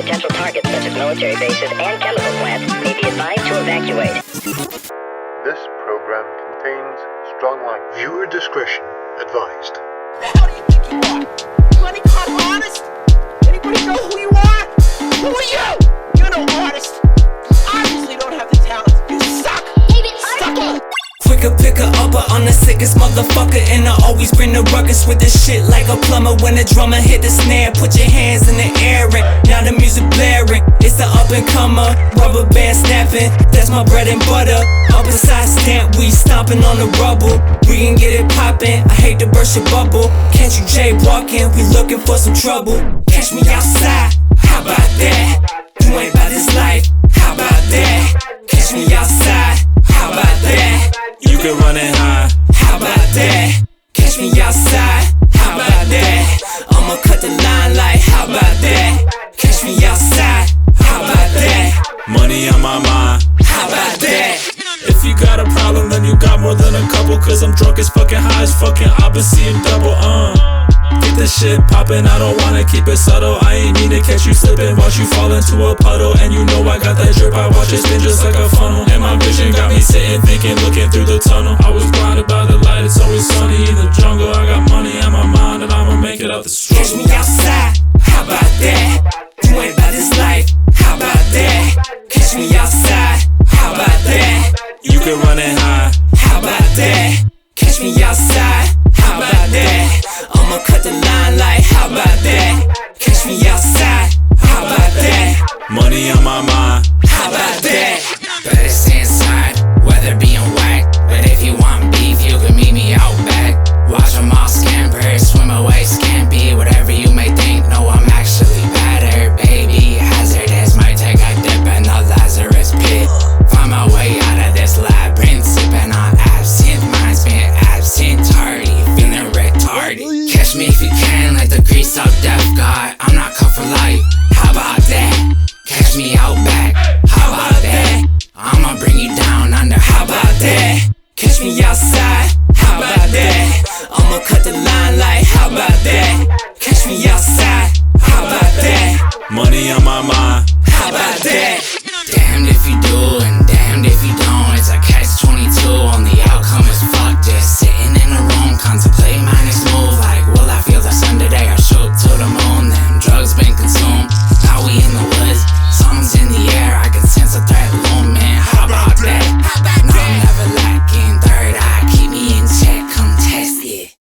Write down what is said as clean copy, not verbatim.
potential targets such as military bases and chemical plants may be advised to evacuate. This program contains strong language. Viewer discretion advised. Who the hell do you think you are? You any kind of artist? Anybody know who you are? Who are you? You're no artist. You obviously don't have the talent. You suck. Sucker. Quicker picker upper, I'm the sickest motherfucker. And I always bring the ruckus with this shit like a plumber. When the drummer hit the snare, put your hands in the air and now the music blaring. It's the up and comer, rubber band snapping. That's my bread and butter. Upper side stamp, we stomping on the rubble. We can get it poppin', I hate to burst your bubble. Can't you jaywalking, we looking for some trouble. Catch me outside, how about that? You ain't about this life, how about that? Catch me outside, how about that? You can run it high, how about that? Catch me outside, how about that? I'ma cut the line like, how about that? Catch me outside, how about that? Money on my mind, how about that? If you got a problem, then you got more than a couple. Cause I'm drunk as fucking high as fucking I've been seeing double, Get this shit poppin', I don't wanna keep it subtle. I ain't mean to catch you slippin', watch you fall into a puddle. And you know I got that drip, I watch it spin just like a funnel. And my vision got me sitting, thinking, looking through the tunnel. I was blinded by the light, it's always sunny.